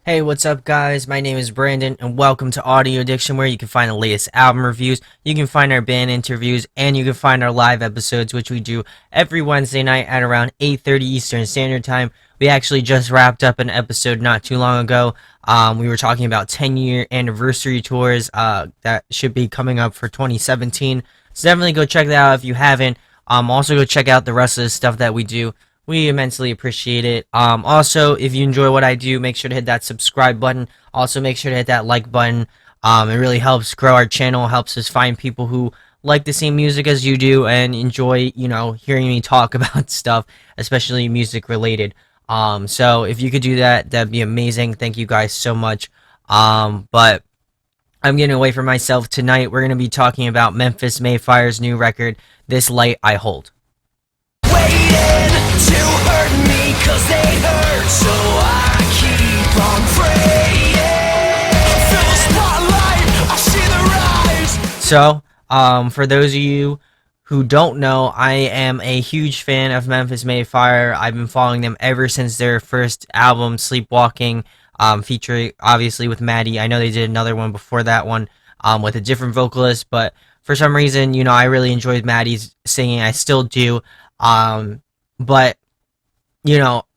Hey, what's up, guys? My name is Brandon, and welcome to Audio Addiction, where you can find the latest album reviews, you can find our band interviews, and you can find our live episodes, which we do every Wednesday night at around 8:30 Eastern Standard Time. We actually just wrapped up an episode not too long ago. We were talking about 10-year anniversary tours that should be coming up for 2017. So definitely go check that out if you haven't. Also, go check out the rest of the stuff that we do. We immensely appreciate it. Also, if you enjoy what I do, make sure to hit that subscribe button. Also, make sure to hit that like button. It really helps grow our channel, helps us find people who like the same music as you do and enjoy, hearing me talk about stuff, especially music related. So if you could do that, that'd be amazing. Thank you guys so much. But I'm getting away from myself tonight. We're going to be talking about Memphis May Fire's new record, This Light I Hold. Waiting to hurt me, 'cause they hurt, so I keep on praying. Feel the spotlight, I see the rise. So, for those of you who don't know, I am a huge fan of Memphis May Fire. I've been following them ever since their first album, Sleepwalking, featuring obviously with Maddie. I know they did another one before that one, with a different vocalist, but for some reason, I really enjoyed Maddie's singing. I still do. But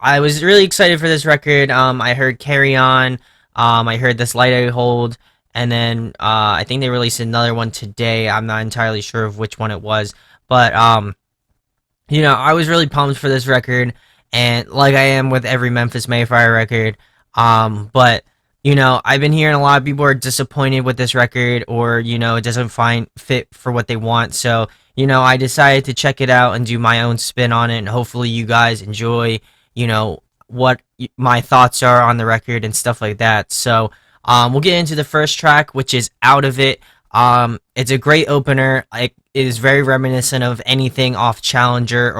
I was really excited for this record. I heard Carry On, I heard This Light I Hold, and then I think they released another one today. I'm not entirely sure of which one it was, but I was really pumped for this record, and like I am with every Memphis May Fire record. But I've been hearing a lot of people are disappointed with this record, or it doesn't find fit for what they want. So I decided to check it out and do my own spin on it, and hopefully you guys enjoy, what my thoughts are on the record and stuff like that. So, we'll get into the first track, which is Out of It. It's a great opener. It is very reminiscent of anything off Challenger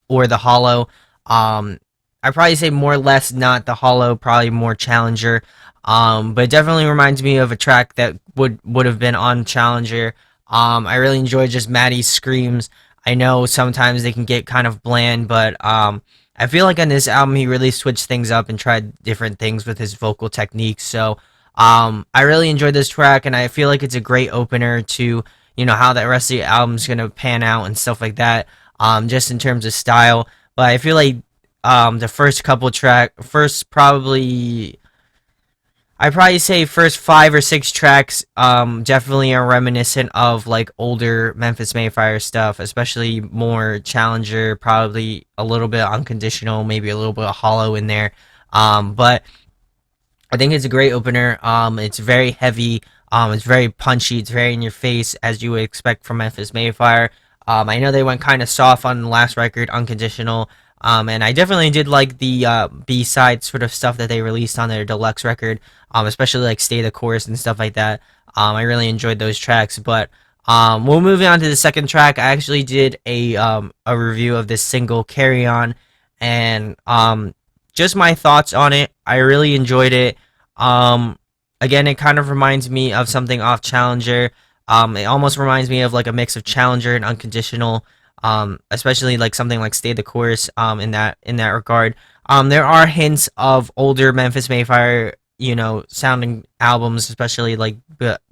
or The Hollow. I probably say more or less not The Hollow, probably more Challenger. But it definitely reminds me of a track that would have been on Challenger. I really enjoy just Maddie's screams. I know sometimes they can get kind of bland, but I feel like on this album he really switched things up and tried different things with his vocal techniques. So I really enjoyed this track, and I feel like it's a great opener to how that rest of the album's gonna pan out and stuff like that. Just in terms of style, but I feel like the first couple first probably. I probably say first 5 or 6 tracks definitely are reminiscent of like older Memphis May Fire stuff, especially more Challenger, probably a little bit Unconditional, maybe a little bit of Hollow in there. But I think it's a great opener. It's very heavy. It's very punchy. It's very in your face, as you would expect from Memphis May Fire. I know they went kind of soft on the last record, Unconditional. And I definitely did like the B-side sort of stuff that they released on their deluxe record, especially like Stay the Course and stuff like that. I really enjoyed those tracks, but we'll move on to the second track. I actually did a review of this single, Carry On, and just my thoughts on it. I really enjoyed it. Again, it kind of reminds me of something off Challenger. It almost reminds me of like a mix of Challenger and Unconditional. Especially like something like Stay the Course, in that regard. There are hints of older Memphis May Fire, sounding albums, especially like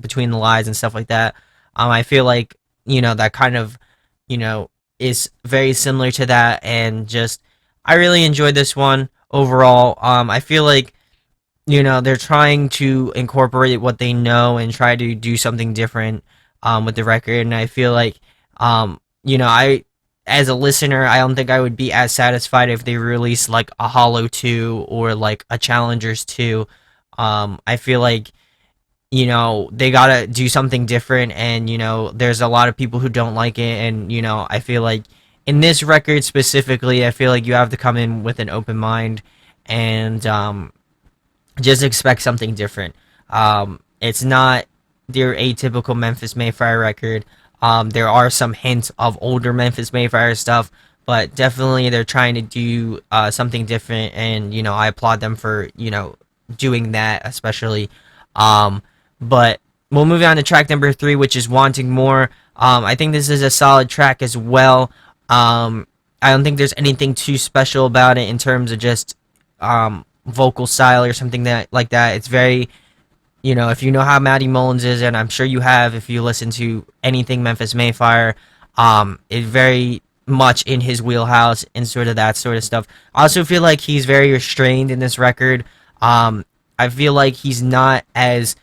Between the Lies and stuff like that. I feel like, that kind of, is very similar to that, and just, I really enjoyed this one overall. I feel like, they're trying to incorporate what they know and try to do something different, with the record, and I feel like, I, as a listener, I don't think I would be as satisfied if they released like a Hollow 2 or like a Challengers 2. I feel like, they gotta do something different, and, there's a lot of people who don't like it, and, I feel like in this record specifically, I feel like you have to come in with an open mind and, just expect something different. It's not your atypical Memphis May Fire record. There are some hints of older Memphis May Fire stuff, but definitely they're trying to do something different, and I applaud them for doing that, especially. But we'll move on to track number 3, which is Wanting More. I think this is a solid track as well. I don't think there's anything too special about it in terms of just vocal style or something that like that. It's very, if you know how Matty Mullins is, and I'm sure you have if you listen to anything Memphis May Fire, it's very much in his wheelhouse and sort of that sort of stuff. I also feel like he's very restrained in this record. I feel like he's not as,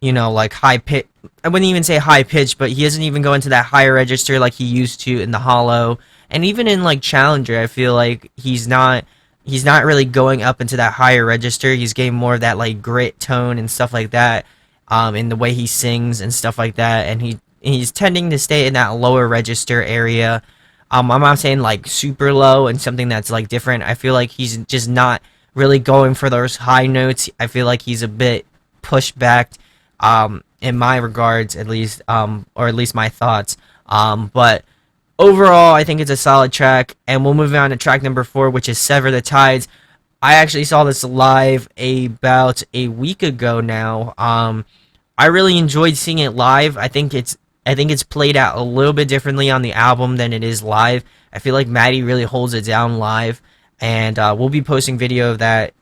like high pitch. I wouldn't even say high pitch, but he doesn't even go into that higher register like he used to in the Hollow, and even in like Challenger. I feel like he's not really going up into that higher register. He's getting more of that like grit tone and stuff like that, in the way he sings and stuff like that. And he's tending to stay in that lower register area. I'm not saying like super low and something that's like different. I feel like he's just not really going for those high notes. I feel like he's a bit pushed back, in my regards, at least, or at least my thoughts. But overall, I think it's a solid track, and we'll move on to track number 4, which is Sever the Tides. I actually saw this live about a week ago now. I really enjoyed seeing it live. I think it's played out a little bit differently on the album than it is live. I feel like Maddie really holds it down live, and we'll be posting video of that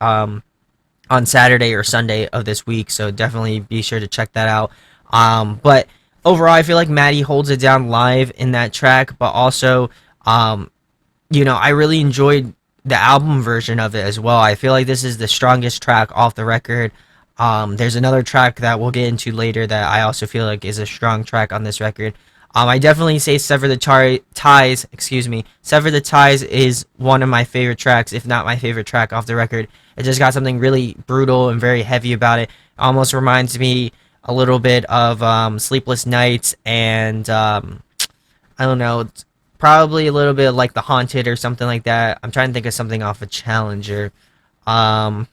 on Saturday or Sunday of this week, so definitely be sure to check that out. But overall, I feel like Maddie holds it down live in that track, but also, I really enjoyed the album version of it as well. I feel like this is the strongest track off the record. There's another track that we'll get into later that I also feel like is a strong track on this record. I definitely say Sever the Ties, excuse me. Sever the Ties is one of my favorite tracks, if not my favorite track off the record. It just got something really brutal and very heavy about it. Almost reminds me a little bit of Sleepless Nights and, I don't know, it's probably a little bit like The Haunted or something like that. I'm trying to think of something off of Challenger. Um,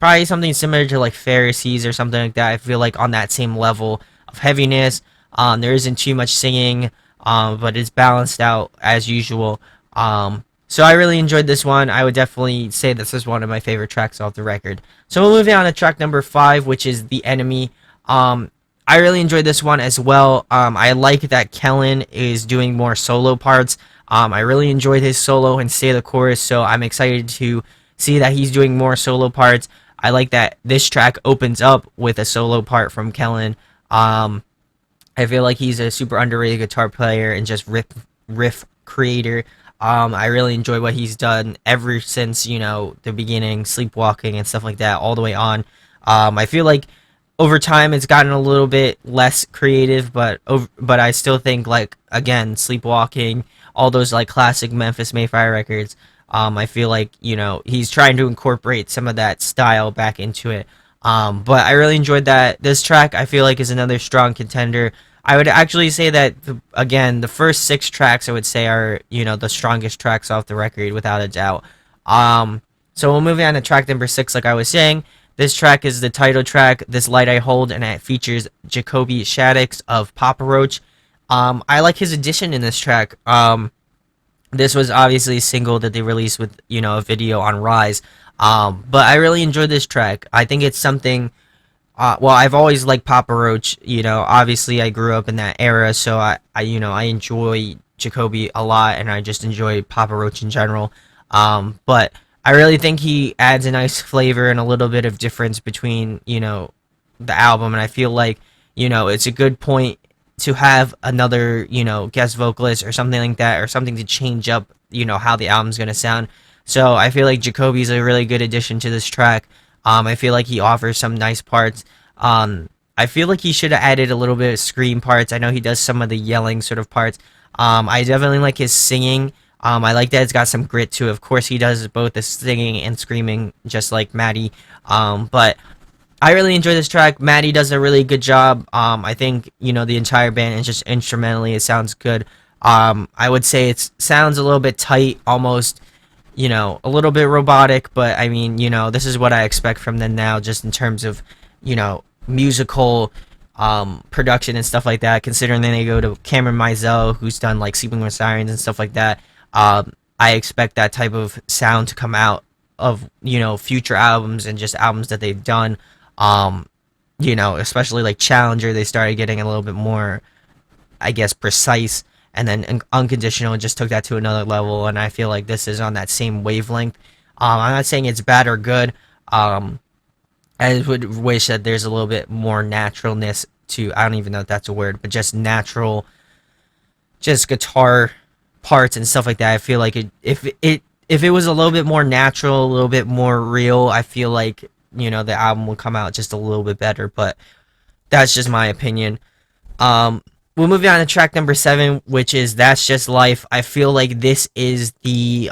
Probably something similar to like Pharisees or something like that. I feel like on that same level of heaviness. There isn't too much singing, but it's balanced out as usual. So I really enjoyed this one. I would definitely say this is one of my favorite tracks off the record. So we'll move on to track number 5, which is The Enemy. I really enjoyed this one as well. I like that Kellen is doing more solo parts. I really enjoyed his solo and Stay the Chorus, so I'm excited to see that he's doing more solo parts. I like that this track opens up with a solo part from Kellen. I feel like he's a super underrated guitar player and just riff creator. I really enjoy what he's done ever since, the beginning, Sleepwalking and stuff like that, all the way on. I feel like over time it's gotten a little bit less creative, but I still think, like, again, Sleepwalking, all those like classic Memphis May Fire records. I feel like, he's trying to incorporate some of that style back into it. But I really enjoyed that. This track, I feel like, is another strong contender. I would actually say that, again, the first 6 tracks, I would say, are, the strongest tracks off the record, without a doubt. So we'll move on to track number 6, like I was saying. This track is the title track, This Light I Hold, and it features Jacoby Shaddix of Papa Roach. I like his addition in this track. This was obviously a single that they released with, a video on Rise. But I really enjoyed this track. I think it's something. Well, I've always liked Papa Roach. Obviously I grew up in that era, so I enjoy Jacoby a lot, and I just enjoy Papa Roach in general. But I really think he adds a nice flavor and a little bit of difference between, the album, and I feel like, it's a good point to have another, guest vocalist or something like that, or something to change up, how the album's gonna sound. So I feel like Jacoby's a really good addition to this track. I feel like he offers some nice parts. I feel like he should have added a little bit of scream parts. I know he does some of the yelling sort of parts. I definitely like his singing. I like that it's got some grit to it. Of course, he does both the singing and screaming, just like Maddie. But I really enjoy this track. Maddie does a really good job. I think, the entire band, and just instrumentally, it sounds good. I would say it sounds a little bit tight, almost, a little bit robotic, but I mean, this is what I expect from them now, just in terms of, musical production and stuff like that, considering then they go to Cameron Mizell, who's done like Sleeping with Sirens and stuff like that. I expect that type of sound to come out of, future albums and just albums that they've done. Especially like Challenger, they started getting a little bit more, I guess, precise, and then Unconditional just took that to another level, and I feel like this is on that same wavelength. I'm not saying it's bad or good. Um, I would wish that there's a little bit more naturalness to, I don't even know if that's a word, but just natural, just guitar parts and stuff like that. I feel like if it was a little bit more natural, a little bit more real, I feel like the album would come out just a little bit better. But that's just my opinion. Um, we'll move on to track number 7, which is "That's Just Life." I feel like this is the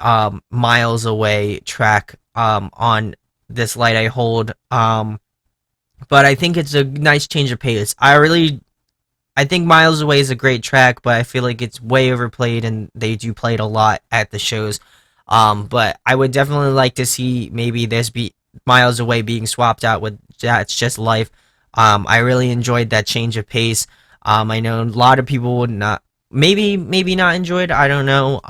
"Miles Away" track on "This Light I Hold." But I think it's a nice change of pace. I think "Miles Away" is a great track, but I feel like it's way overplayed, and they do play it a lot at the shows. But I would definitely like to see maybe this be "Miles Away" being swapped out with "That's Just Life." I really enjoyed that change of pace. I know a lot of people would not, maybe not enjoy it. I don't know.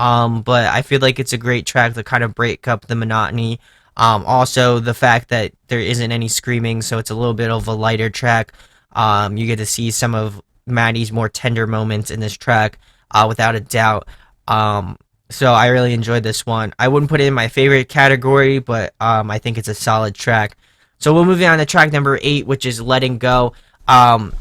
But I feel like it's a great track to kind of break up the monotony. Also, the fact that there isn't any screaming, so it's a little bit of a lighter track. You get to see some of Maddie's more tender moments in this track, without a doubt. So I really enjoyed this one. I wouldn't put it in my favorite category, but I think it's a solid track. So we'll move on to track number 8, which is "Letting Go." Um,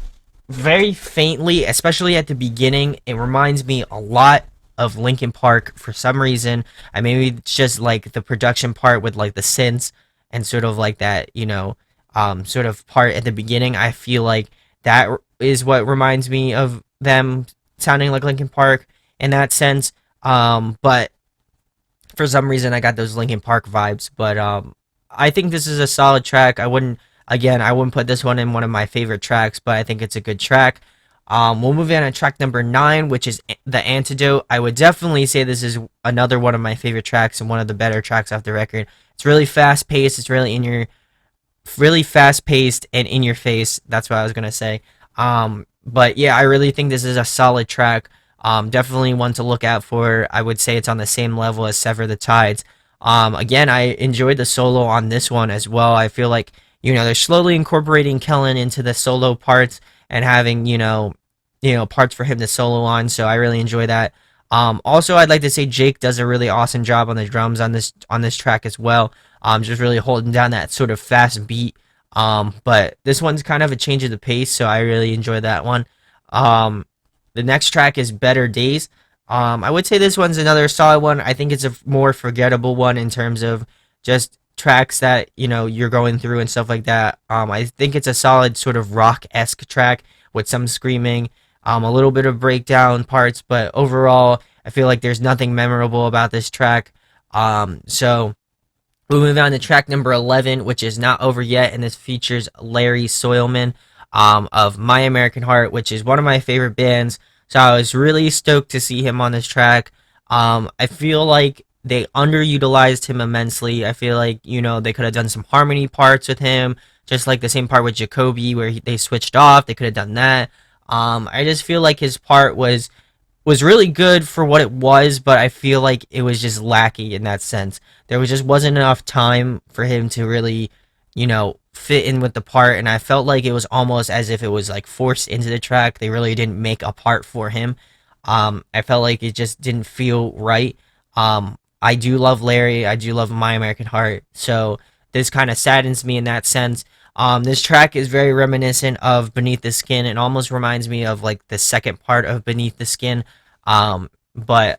Very faintly, especially at the beginning, it reminds me a lot of Linkin Park for some reason. I maybe it's just like the production part with like the synths and sort of like that, sort of part at the beginning. I feel like that is what reminds me of them sounding like Linkin Park in that sense. But for some reason, I got those Linkin Park vibes. But I think this is a solid track. I wouldn't put this one in one of my favorite tracks, but I think it's a good track. We'll move on to track number 9, which is "The Antidote." I would definitely say this is another one of my favorite tracks and one of the better tracks off the record. It's really fast paced. It's really fast paced and in your face. That's what I was gonna say. But yeah, I really think this is a solid track. Definitely one to look out for. I would say it's on the same level as "Sever the Tides." Again, I enjoyed the solo on this one as well. I feel like they're slowly incorporating Kellen into the solo parts and having parts for him to solo on. So I really enjoy that. Also, I'd like to say Jake does a really awesome job on the drums on this track as well. Just really holding down that sort of fast beat. But this one's kind of a change of the pace, so I really enjoy that one. Um, the next track is "Better Days." I would say this one's another solid one. I think it's a more forgettable one in terms of just tracks that you're going through and stuff like that. I think it's a solid sort of rock-esque track with some screaming, a little bit of breakdown parts, but overall, I feel like there's nothing memorable about this track. So we'll move on to track number 11, which is "Not Over Yet," and this features Larry Soilman, of My American Heart, which is one of my favorite bands. So I was really stoked to see him on this track. I feel like they underutilized him immensely. I feel like they could have done some harmony parts with him, just like the same part with Jacoby where they switched off. They could have done that. I just feel like his part was really good for what it was, but I feel like it was just lacking in that sense. Just wasn't enough time for him to really, fit in with the part, and I felt like it was almost as if it was like forced into the track. They really didn't make a part for him. I felt like it just didn't feel right. I do love Larry. I do love My American Heart. So this kind of saddens me in that sense. This track is very reminiscent of Beneath the Skin. It almost reminds me of like the second part of Beneath the Skin. But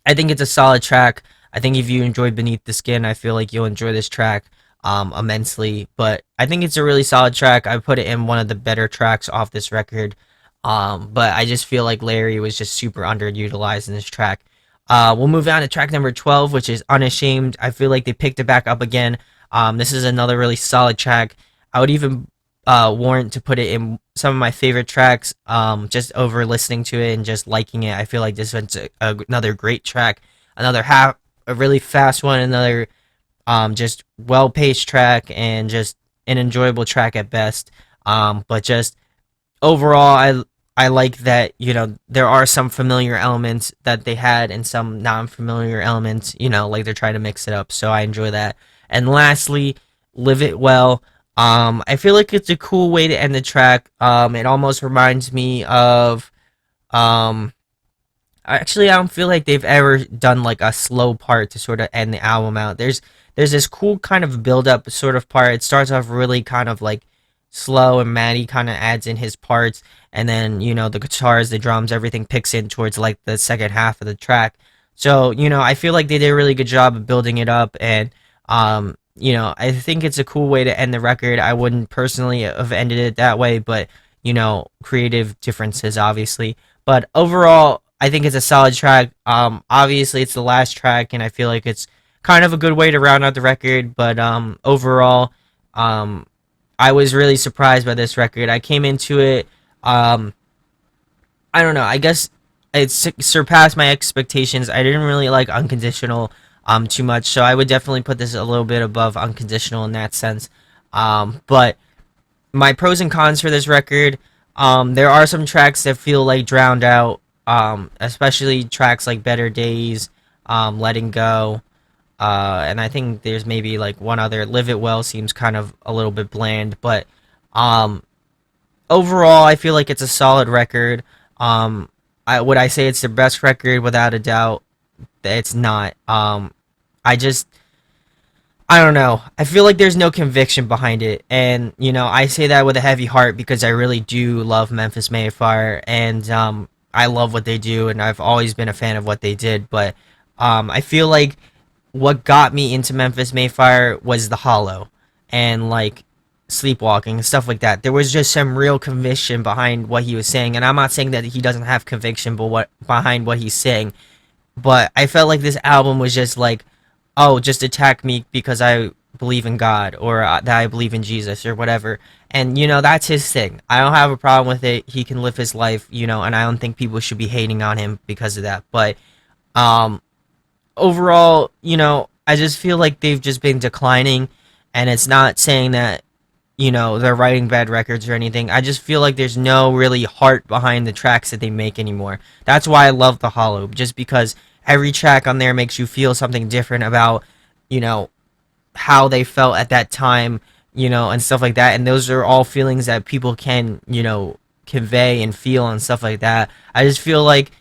I think it's a solid track. I think if you enjoyed Beneath the Skin, I feel like you'll enjoy this track immensely. But I think it's a really solid track. I put it in one of the better tracks off this record. But I just feel like Larry was just super underutilized in this track. We'll move on to track number 12, which is "Unashamed." I feel like they picked it back up again. This is another really solid track. I would even warrant to put it in some of my favorite tracks, just over listening to it and just liking it. I feel like this one's another great track. A really fast one, another just well-paced track, and just an enjoyable track at best. But just overall, I like that there are some familiar elements that they had and some non-familiar elements. Like they're trying to mix it up, so I enjoy that. And lastly, "Live It Well." I feel like it's a cool way to end the track. It almost reminds me of um Actually, I don't feel like they've ever done like a slow part to sort of end the album out. There's this cool kind of build up sort of part. It starts off really kind of like slow, and Maddie kind of adds in his parts, and then the guitars, the drums, everything picks in towards like the second half of the track. So I feel like they did a really good job of building it up, and I think it's a cool way to end the record. I wouldn't personally have ended it that way, but creative differences obviously. But overall, I think it's a solid track. Obviously it's the last track, and I feel like it's kind of a good way to round out the record. But overall, um, I was really surprised by this record. I came into it, um, I don't know. I guess it surpassed my expectations. I didn't really like Unconditional too much, so I would definitely put this a little bit above Unconditional in that sense. But my pros and cons for this record, there are some tracks that feel like drowned out, especially tracks like Better Days, Letting Go, and I think there's maybe like one other. Live It Well seems kind of a little bit bland, but um, overall, I feel like it's a solid record. Would I say it's the best record? Without a doubt, it's not. I just I don't know. I feel like there's no conviction behind it, and I say that with a heavy heart because I really do love Memphis May Fire, and I love what they do, and I've always been a fan of what they did. But I feel like what got me into Memphis May Fire was the Hollow, and like Sleepwalking and stuff like that. There was just some real conviction behind what he was saying, and I'm not saying that he doesn't have conviction, but what behind what he's saying. But I felt like this album was just like, oh, just attack me because I believe in God, or that I believe in Jesus or whatever. And that's his thing. I don't have a problem with it. He can live his life, and I don't think people should be hating on him because of that. But um overall, I just feel like they've just been declining, and it's not saying that they're writing bad records or anything. I just feel like there's no really heart behind the tracks that they make anymore. That's why I love The Hollow, just because every track on there makes you feel something different about, you know, how they felt at that time, and stuff like that. And those are all feelings that people can, convey and feel and stuff like that. I just feel like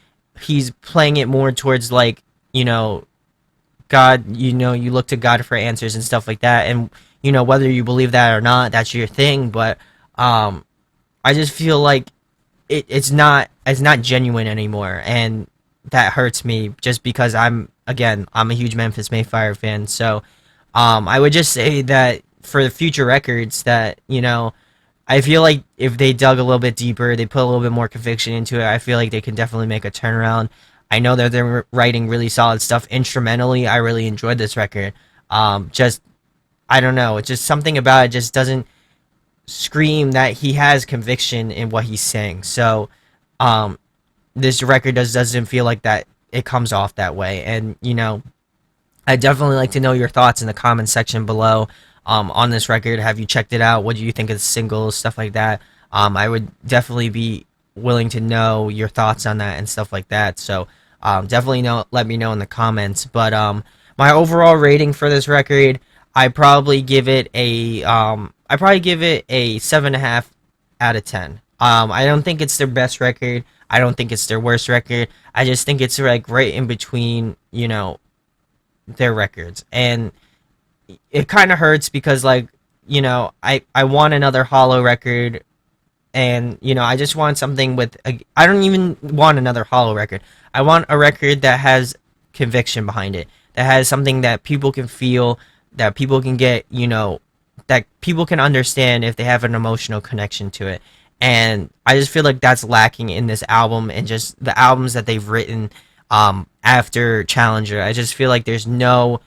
he's playing it more towards like, God, you look to God for answers and stuff like that. And, whether you believe that or not, that's your thing. But I just feel like it's not genuine anymore, and that hurts me just because I'm a huge Memphis May Fire fan. So I would just say that for the future records that I feel like if they dug a little bit deeper, they put a little bit more conviction into it, I feel like they can definitely make a turnaround. I know that they're writing really solid stuff instrumentally. I really enjoyed this record. Just I don't know, it's just something about it just doesn't scream that he has conviction in what he's saying. So um, this record doesn't feel like that. It comes off that way, and I definitely like to know your thoughts in the comment section below on this record. Have you checked it out? What do you think of the singles, stuff like that? I would definitely be willing to know your thoughts on that and stuff like that. So definitely let me know in the comments. But my overall rating for this record, I probably give it a 7.5 out of 10. I don't think it's their best record. I don't think it's their worst record. I just think it's like right in between, their records. And it kind of hurts because like, I want another Hollow record, and I just want something I don't even want another Hollow record. I want a record that has conviction behind it, that has something that people can feel, that people can get, that people can understand if they have an emotional connection to it. And I just feel like that's lacking in this album and just the albums that they've written after Challenger. I just feel like there's no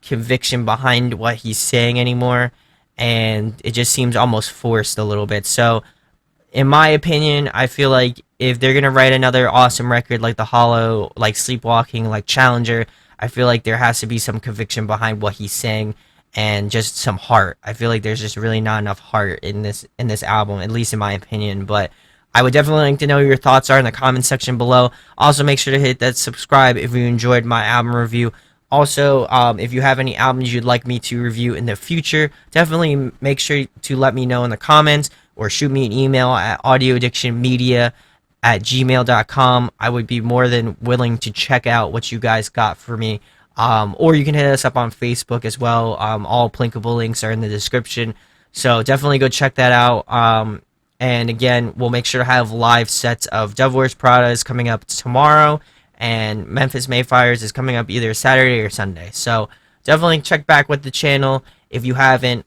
conviction behind what he's saying anymore, and it just seems almost forced a little bit. So in my opinion, I feel like if they're gonna write another awesome record like The Hollow, like Sleepwalking, like Challenger, I feel like there has to be some conviction behind what he's saying and just some heart. I feel like there's just really not enough heart in this album, at least in my opinion. But I would definitely like to know your thoughts are in the comment section below. Also, make sure to hit that subscribe if you enjoyed my album review. Also, if you have any albums you'd like me to review in the future, definitely make sure to let me know in the comments or shoot me an email at audioaddictionmedia at gmail.com. I would be more than willing to check out what you guys got for me. Or you can hit us up on Facebook as well. All applicable links are in the description. So definitely go check that out. And again, we'll make sure to have live sets of Devil Wears Prada is coming up tomorrow, and Memphis May Fires is coming up either Saturday or Sunday. So definitely check back with the channel if you haven't.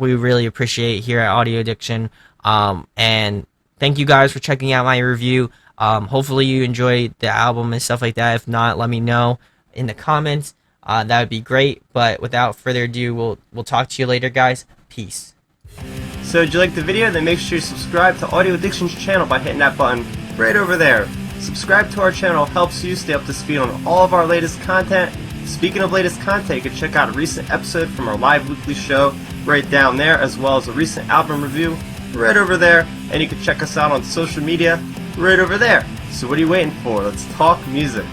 We really appreciate here at Audio Addiction. And thank you guys for checking out my review. Hopefully you enjoyed the album and stuff like that. If not, let me know in the comments. That would be great. But without further ado, we'll talk to you later, guys. Peace. So did you like the video? Then make sure you subscribe to Audio Addiction's channel by hitting that button right over there. Subscribe to our channel helps you stay up to speed on all of our latest content. Speaking of latest content, you can check out a recent episode from our live weekly show right down there, as well as a recent album review right over there. And you can check us out on social media right over there. So what are you waiting for? Let's talk music.